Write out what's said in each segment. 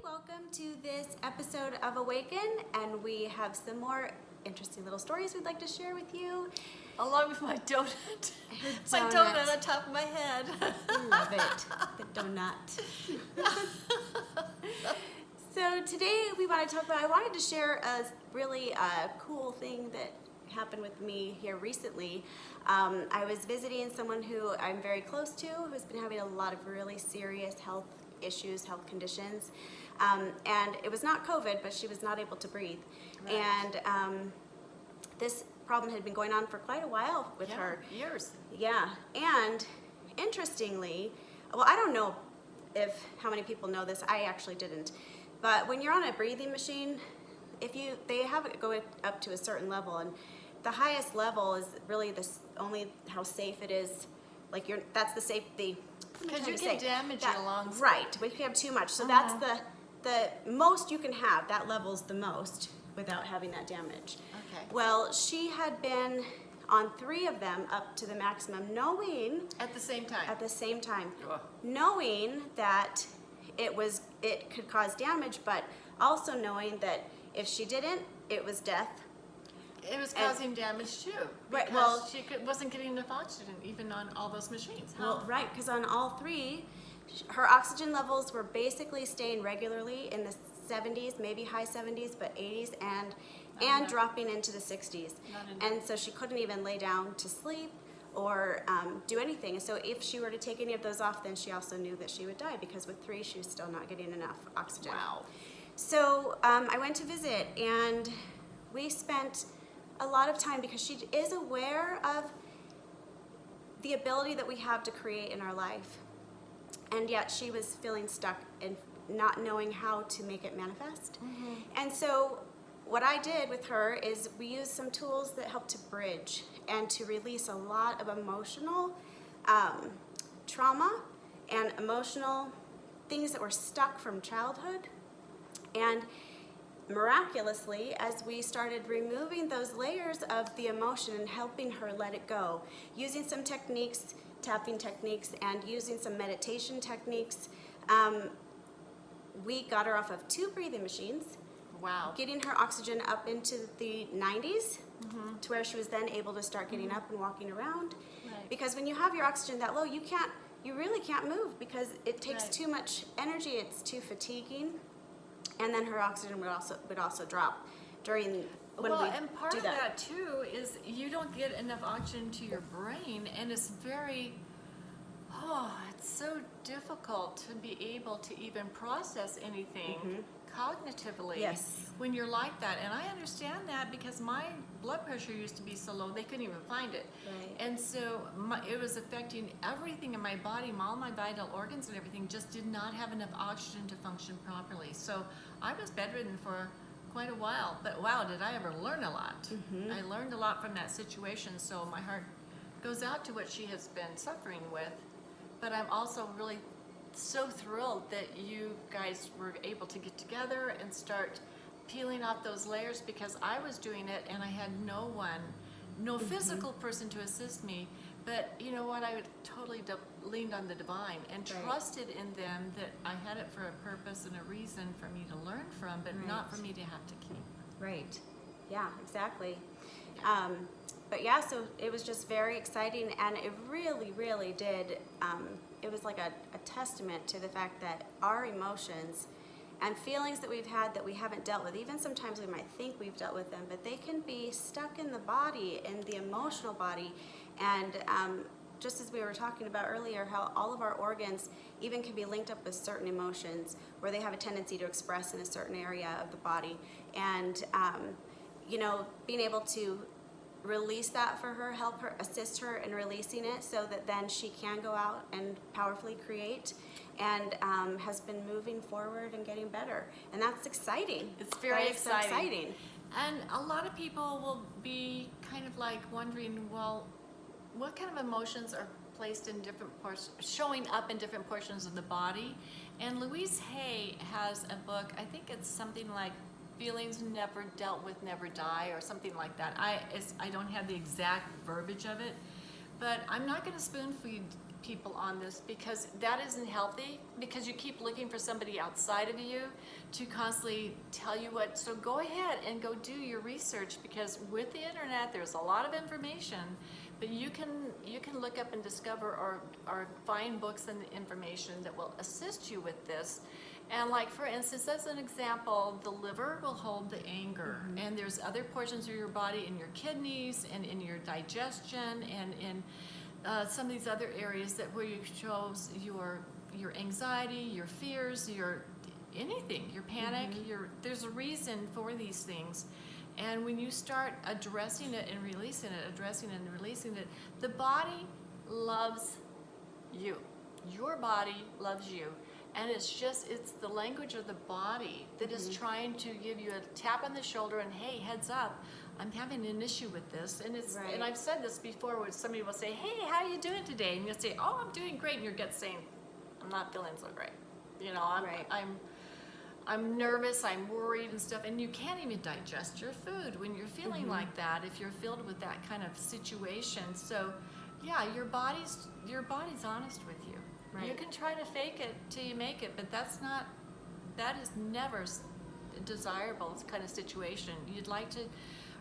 Welcome to this episode of Awaken, and we have some more interesting little stories we'd like to share with you. Along with my donut. My donut. donut on top of my head. I love it, the donut. So today we want to talk about, I wanted to share a really cool thing that happened with me here recently. I was visiting someone who I'm very close to, who's been having a lot of really serious health issues, health conditions. And it was not COVID, but she was not able to breathe. Right. And this problem had been going on for quite a while with her. Years. Yeah, and interestingly, well, I don't know how many people know this. I actually didn't. But when you're on a breathing machine, they have it go up to a certain level, and the highest level is really only how safe it is. Like that's the safety. Because you can damage your lungs. Right, we can have too much. So that's the most you can have. That level's the most without having that damage. Okay. Well, she had been on 3 of them up to the maximum, knowing At the same time. Ugh. Knowing that it could cause damage, but also knowing that if she didn't, it was death. It was causing damage too. Right, Because well, she wasn't getting enough oxygen even on all those machines. Well, right, because on all 3, her oxygen levels were basically staying regularly in the 70s, maybe high 70s, but 80s, and dropping into the 60s. And so she couldn't even lay down to sleep or do anything. So if she were to take any of those off, then she also knew that she would die, because with 3, she was still not getting enough oxygen. Wow. So I went to visit, and we spent a lot of time, because she is aware of the ability that we have to create in our life, and yet she was feeling stuck and not knowing how to make it manifest. Mm-hmm. And so what I did with her is we used some tools that help to bridge and to release a lot of emotional trauma and emotional things that were stuck from childhood. And miraculously, as we started removing those layers of the emotion and helping her let it go, using some techniques, tapping techniques, and using some meditation techniques, we got her off of 2 breathing machines. Wow. Getting her oxygen up into the 90s, to where she was then able to start getting up and walking around. Right. Because when you have your oxygen that low, you really can't move, because it takes too much energy. It's too fatiguing. And then her oxygen would also drop when and part of that too is you don't get enough oxygen to your brain, and it's it's so difficult to be able to even process anything cognitively. Yes. When you're like that. And I understand that, because my blood pressure used to be so low they couldn't even find it. Right. And so it was affecting everything in my body. All my vital organs and everything just did not have enough oxygen to function properly. So I was bedridden for quite a while. But wow, did I ever learn a lot. I learned a lot from that situation. So my heart goes out to what she has been suffering with. But I'm also really so thrilled that you guys were able to get together and start peeling off those layers, because I was doing it and I had no physical person to assist me. But you know what? I totally leaned on the divine and trusted in them that I had it for a purpose and a reason for me to learn from, but not for me to have to keep. Right. Yeah, exactly. But yeah, so it was just very exciting, and it really, really did. It was like a testament to the fact that our emotions and feelings that we've had that we haven't dealt with, even sometimes we might think we've dealt with them, but they can be stuck in the body, in the emotional body. And just as we were talking about earlier, how all of our organs even can be linked up with certain emotions where they have a tendency to express in a certain area of the body. And, being able to release that for her, help her, assist her in releasing it, so that then she can go out and powerfully create, and has been moving forward and getting better. And that's exciting. It's very exciting. So exciting. And a lot of people will be kind of like wondering, well, what kind of emotions are placed in different showing up in different portions of the body? And Louise Hay has a book, I think it's something like Feelings Never Dealt With Never Die, or something like that. I don't have the exact verbiage of it, but I'm not going to spoon feed people on this, because that isn't healthy, because you keep looking for somebody outside of you to constantly tell you what. So go ahead and go do your research, because with the internet there's a lot of information, but you can look up and discover or find books and information that will assist you with this. And like, for instance, as an example, the liver will hold the anger, and there's other portions of your body, in your kidneys and in your digestion and in some of these other areas that where you shows your anxiety, your fears, your anything, your panic, there's a reason for these things. And when you start addressing it and releasing it, addressing it and releasing it, the body loves you. Your body loves you. And it's the language of the body that is trying to give you a tap on the shoulder and, hey, heads up, I'm having an issue with this. And and I've said this before, where somebody will say, hey, how are you doing today? And you'll say, oh, I'm doing great. And your gut's saying, I'm not feeling so great. You know, I'm nervous, I'm worried and stuff. And you can't even digest your food when you're feeling like that, if you're filled with that kind of situation. So yeah, your body's honest with you. Right. You can try to fake it till you make it, but that is never desirable kind of situation. You'd like to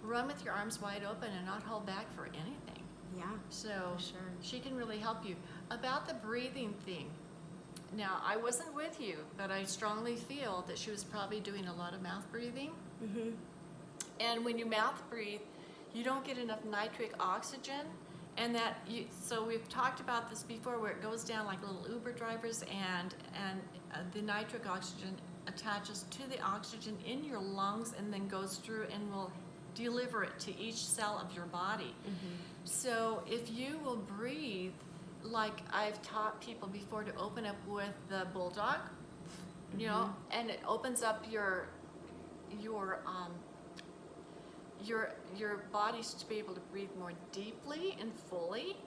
run with your arms wide open and not hold back for anything. Yeah. So for sure. She can really help you. About the breathing thing, now I wasn't with you, but I strongly feel that she was probably doing a lot of mouth breathing. And when you mouth breathe, you don't get enough nitric oxygen. And so we've talked about this before, where it goes down like little Uber drivers, and the nitric oxygen attaches to the oxygen in your lungs and then goes through and will deliver it to each cell of your body. So if you will breathe, like I've taught people before, to open up with the bulldog, you know, and it opens up your body to be able to breathe more deeply and fully.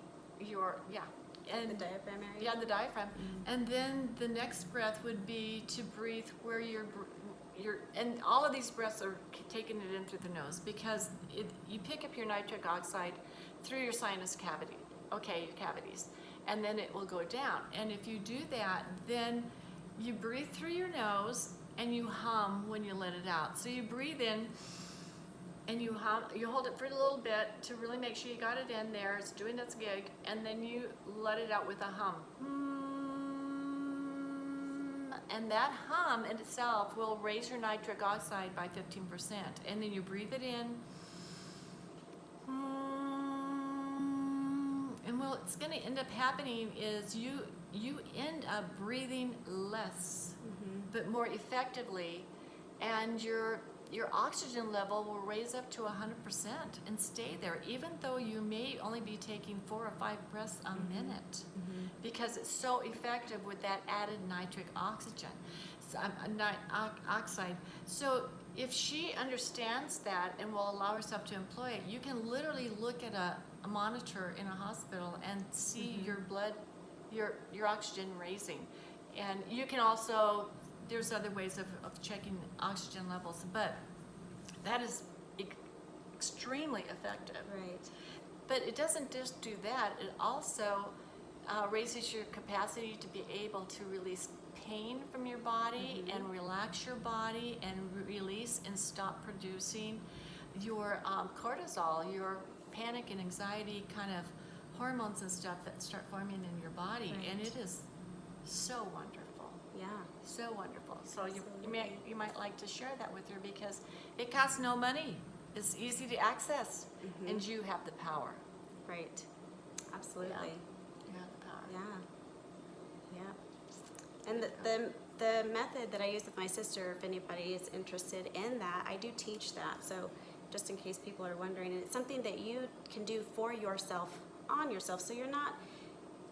And the diaphragm area. Yeah, the diaphragm. And then the next breath would be to breathe where you're and all of these breaths are taking it in through the nose, because you pick up your nitric oxide through your sinus cavity, your cavities, and then it will go down. And if you do that, then you breathe through your nose and you hum when you let it out. So you breathe in and you hum, you hold it for a little bit to really make sure you got it in there, it's doing its gig, and then you let it out with a hum. And that hum in itself will raise your nitric oxide by 15%. And then you breathe it in. And what's going to end up happening is you end up breathing less, but more effectively, and your oxygen level will raise up to 100% and stay there, even though you may only be taking 4 or 5 breaths a minute, because it's so effective with that added nitric oxygen, oxide. So if she understands that and will allow herself to employ it, you can literally look at a monitor in a hospital and see your blood, your oxygen raising. And you can also, there's other ways of checking oxygen levels, but that is extremely effective. Right. But it doesn't just do that, it also raises your capacity to be able to release pain from your body and relax your body and release and stop producing your cortisol, your panic and anxiety kind of hormones and stuff that start forming in your body. And it is so wonderful. Yeah. So wonderful. So you might like to share that with her, because it costs no money. It's easy to access, and you have the power. Right. Absolutely. Yeah. You have the power. Yeah. And the method that I use with my sister, if anybody is interested in that, I do teach that. So just in case people are wondering, and it's something that you can do for yourself, on yourself, so you're not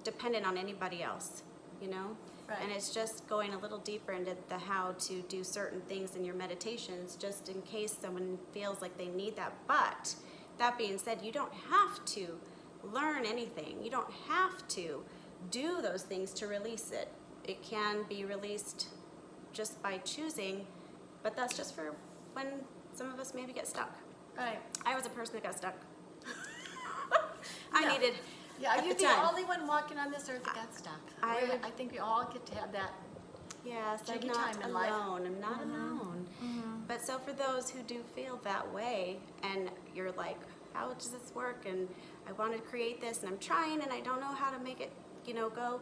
dependent on anybody else, you know? Right. And it's just going a little deeper into the how to do certain things in your meditations, just in case someone feels like they need that. But that being said, you don't have to learn anything. You don't have to do those things to release it. It can be released just by choosing, but that's just for when some of us maybe get stuck. Right. I was a person that got stuck. I needed Yeah, are at you the the time. only one walking on this earth that got stuck? I would- I think we all get to have that. Yes, I'm Tricky not time in life. alone. I'm not alone. But so for those who do feel that way, and you're like, how does this work? And I want to create this, and I'm trying, and I don't know how to make it, go.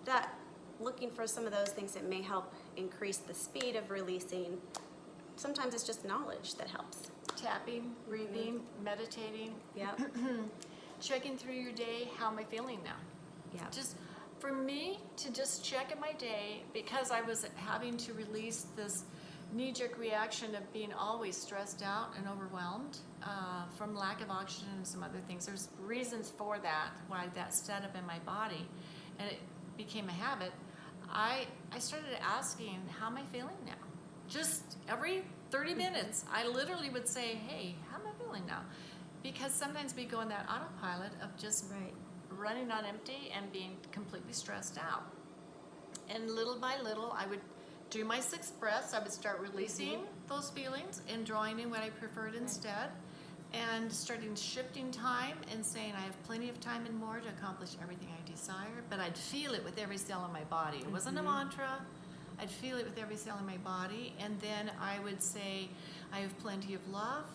That looking for some of those things that may help increase the speed of releasing. Sometimes it's just knowledge that helps. Tapping, breathing, meditating, Yep. checking through your day. How am I feeling now? Yeah. Just for me to just check in my day, because I was having to release this knee-jerk reaction of being always stressed out and overwhelmed from lack of oxygen and some other things. There's reasons for that, why that set up in my body, and it became a habit. I started asking, how am I feeling now? Just every 30 minutes, I literally would say, hey, how am I feeling now? Because sometimes we go in that autopilot of just Right. running on empty and being completely stressed out. And little by little, I would do my 6 breaths. I would start releasing those feelings and drawing in what I preferred instead, and starting shifting time and saying I have plenty of time and more to accomplish everything I desire, but I'd feel it with every cell in my body. It wasn't a mantra. I'd feel it with every cell in my body, and then I would say I have plenty of love,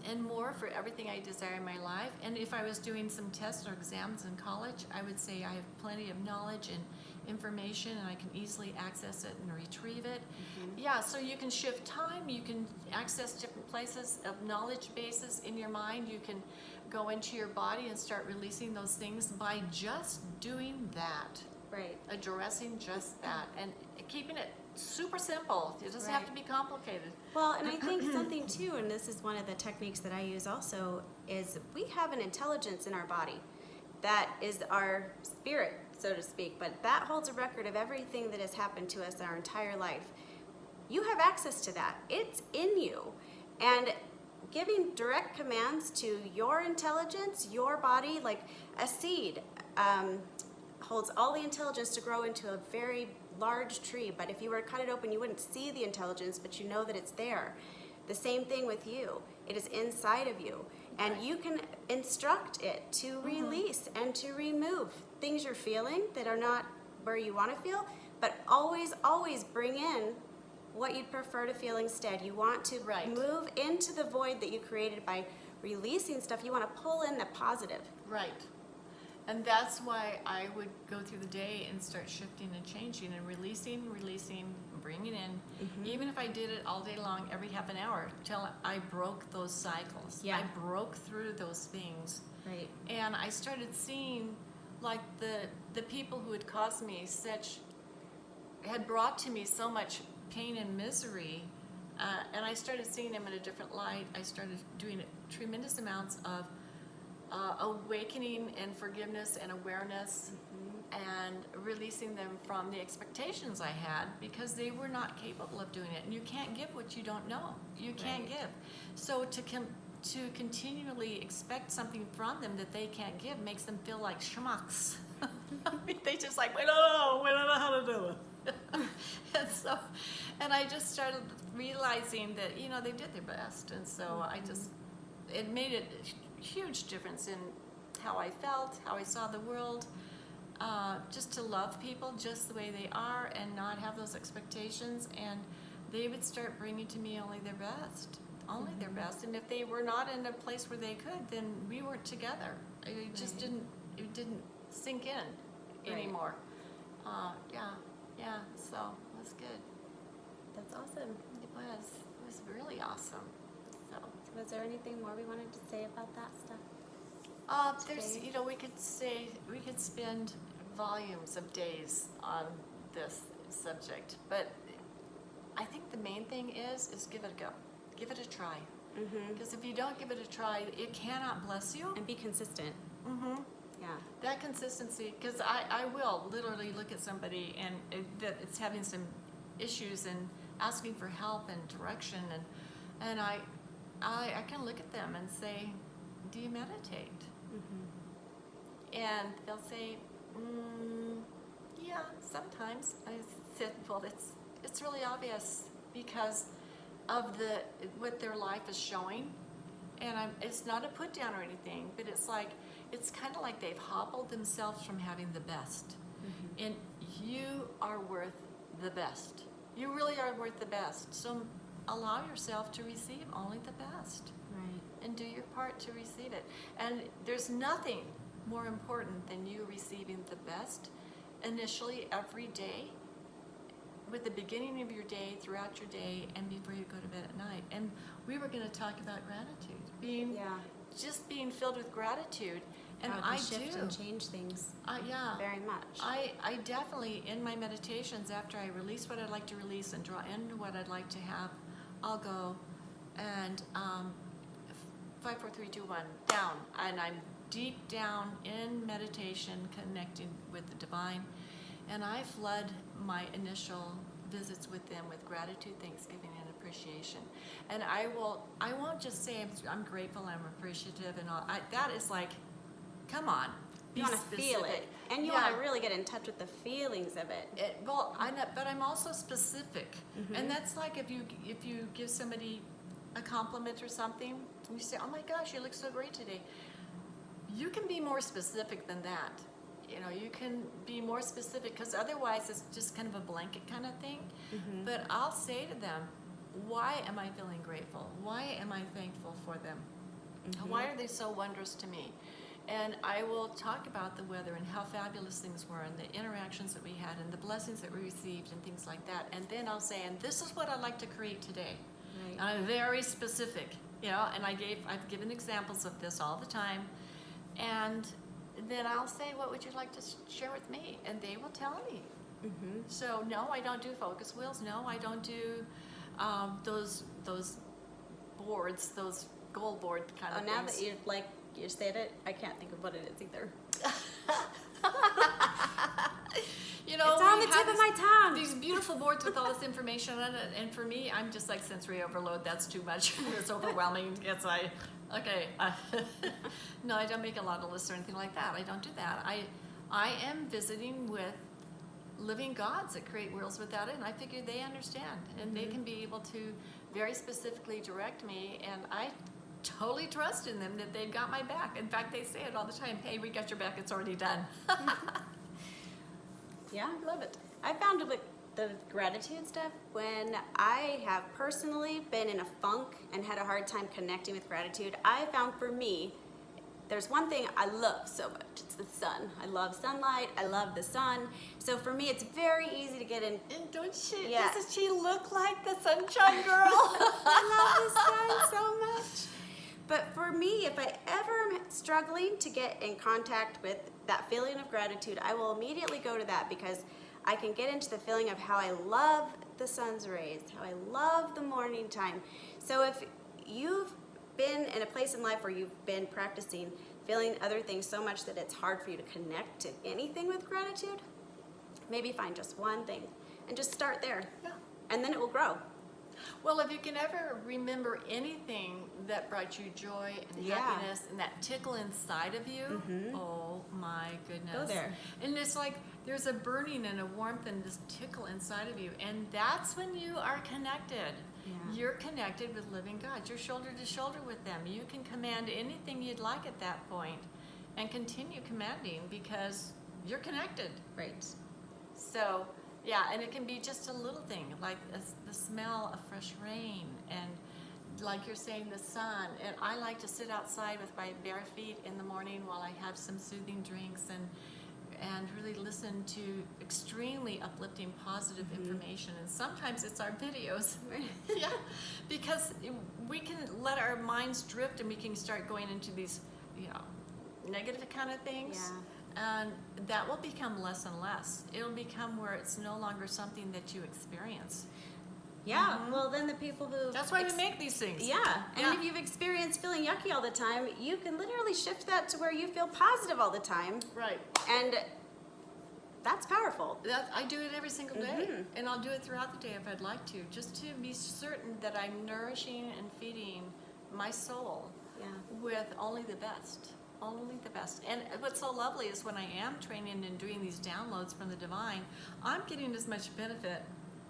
and more for everything I desire in my life. And if I was doing some tests or exams in college, I would say I have plenty of knowledge and information, and I can easily access it and retrieve it. Yeah, so you can shift time, you can access different places of knowledge bases in your mind, you can go into your body and start releasing those things by just doing that, Right. addressing just that, and keeping it super simple. It doesn't have to be complicated. Well, and I think something too, and this is one of the techniques that I use also, is we have an intelligence in our body that is our spirit, so to speak, but that holds a record of everything that has happened to us our entire life. You have access to that. It's in you. And giving direct commands to your intelligence, your body, like a seed, holds all the intelligence to grow into a very large tree, but if you were to cut it open, you wouldn't see the intelligence, but you know that it's there. The same thing with you. It is inside of you, and you can instruct it to release and to remove things you're feeling that are not where you want to feel, but always, always bring in what you'd prefer to feel instead. You want to move into the void that you created by releasing stuff. You want to pull in the positive. Right. And that's why I would go through the day and start shifting and changing and releasing, bringing in, even if I did it all day long, every half an hour, till I broke those cycles. Yeah. I broke through those things. Right. And I started seeing, like, the people who had caused me had brought to me so much pain and misery, and I started seeing them in a different light. I started doing tremendous amounts of awakening and forgiveness and awareness, and releasing them from the expectations I had, because they were not capable of doing it. And you can't give what you don't know. You can't give. So to continually expect something from them that they can't give makes them feel like schmucks. They just like, we don't know how to do it. and I just started realizing that, they did their best. And so it made a huge difference in how I felt, how I saw the world, just to love people just the way they are and not have those expectations. And they would start bringing to me only their best. Their best. And if they were not in a place where they could, then we weren't together. It just didn't sink in anymore. So it was good. That's awesome. It was really awesome. So Was there anything more we wanted to say about that stuff? there's, we could spend volumes of days on this subject, but I think the main thing is give it a go. Give it a try. Because if you don't give it a try, it cannot bless you. And be consistent. Yeah. That consistency, because I will literally look at somebody and that it's having some issues and asking for help and direction, and I can look at them and say, do you meditate? And they'll say, yeah, sometimes. I said, well, it's really obvious because of what their life is showing. And it's not a put down or anything, but it's kind of like they've hobbled themselves from having the best. And you are worth the best. You really are worth the best. So allow yourself to receive only the best. Right. And do your part to receive it. And there's nothing more important than you receiving the best initially every day, with the beginning of your day, throughout your day, and before you go to bed at night. And we were going to talk about gratitude, just being filled with gratitude. And How it I can shift do. and change things. Yeah. Very much. I definitely, in my meditations, after I release what I'd like to release and draw into what I'd like to have, I'll go and 5, 4, 3, 2, 1, down. And I'm deep down in meditation, connecting with the divine. And I flood my initial visits with them with gratitude, thanksgiving, and appreciation. And I won't just say I'm grateful, I'm appreciative, and all. That is like, come on. You want to feel it, and you want to really get in touch with the feelings of it. But I'm also specific, and that's like if you give somebody a compliment or something, and you say, "Oh my gosh, you look so great today." You can be more specific than that. You know, you can be more specific, because otherwise it's just kind of a blanket kind of thing. But I'll say to them, why am I feeling grateful? Why am I thankful for them? Why are they so wondrous to me? And I will talk about the weather and how fabulous things were and the interactions that we had and the blessings that we received and things like that. And then I'll say, and this is what I'd like to create today. Right. And I'm very specific, you know, and I've given examples of this all the time. And then I'll say, what would you like to share with me? And they will tell me. So no, I don't do focus wheels. No, I don't do those boards, those goal board kind of things. Now that you said it, I can't think of what it is either. You know, it's on the tip of my tongue. These beautiful boards with all this information on it, and for me, I'm just like sensory overload. That's too much. It's overwhelming. No, I don't make a lot of lists or anything like that. I don't do that. I am visiting with living gods that create worlds without it, and I figure they understand, and they can be able to very specifically direct me, and I totally trust in them that they've got my back. In fact, they say it all the time, hey, we got your back, it's already done. Yeah, I love it. I found with the gratitude stuff, when I have personally been in a funk and had a hard time connecting with gratitude, I found for me, there's one thing I love so much. It's the sun. I love sunlight. I love the sun. So for me, it's very easy to get in. And don't she, Yeah. doesn't she look like the sunshine girl? I love the sun so much. But for me, if I ever am struggling to get in contact with that feeling of gratitude, I will immediately go to that, because I can get into the feeling of how I love the sun's rays, how I love the morning time. So if you've been in a place in life where you've been practicing feeling other things so much that it's hard for you to connect to anything with gratitude, maybe find just one thing and just start there. Yeah. And then it will grow. Well, if you can ever remember anything that brought you joy and happiness and that tickle inside of you, oh my goodness. Go there. And it's like there's a burning and a warmth and this tickle inside of you. And that's when you are connected. Yeah. You're connected with living God. You're shoulder to shoulder with them. You can command anything you'd like at that point and continue commanding because you're connected. Right. So, yeah, and it can be just a little thing, like the smell of fresh rain, and like you're saying, the sun. And I like to sit outside with my bare feet in the morning while I have some soothing drinks and really listen to extremely uplifting, positive information. And sometimes it's our videos. Yeah, because we can let our minds drift and we can start going into these, negative kind of things. Yeah. And that will become less and less. It'll become where it's no longer something that you experience. Yeah, well then the people who... That's why we make these things. Yeah, and if you've experienced feeling yucky all the time, you can literally shift that to where you feel positive all the time. Right. And that's powerful. I do it every single day. And I'll do it throughout the day if I'd like to, just to be certain that I'm nourishing and feeding my soul with only the best. Only the best. And what's so lovely is when I am training and doing these downloads from the divine, I'm getting as much benefit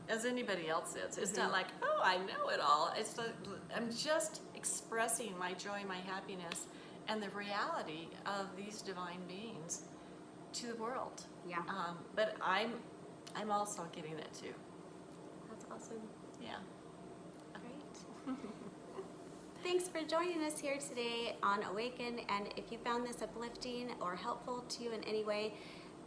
as anybody else is. It's not like, oh, I know it all. It's like, I'm just expressing my joy, my happiness, and the reality of these divine beings to the world. Yeah. But I'm also getting that too. That's awesome. Yeah. Great. Thanks for joining us here today on Awaken. And if you found this uplifting or helpful to you in any way,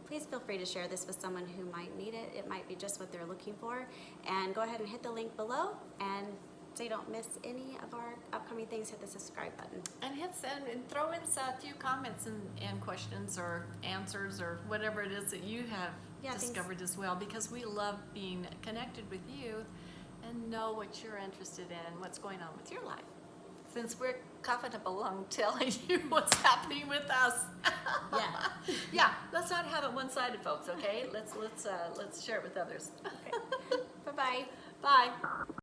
please feel free to share this with someone who might need it. It might be just what they're looking for. And go ahead and hit the link below. And so you don't miss any of our upcoming things, hit the subscribe button. And hit send and throw in a few comments and questions or answers or whatever it is that you have discovered as well, because we love being connected with you and know what you're interested in and what's going on with your life. Since we're comfortable along telling you what's happening with us. Yeah. Yeah, let's not have it one-sided, folks, okay? Let's share it with others. Okay. Bye-bye. Bye.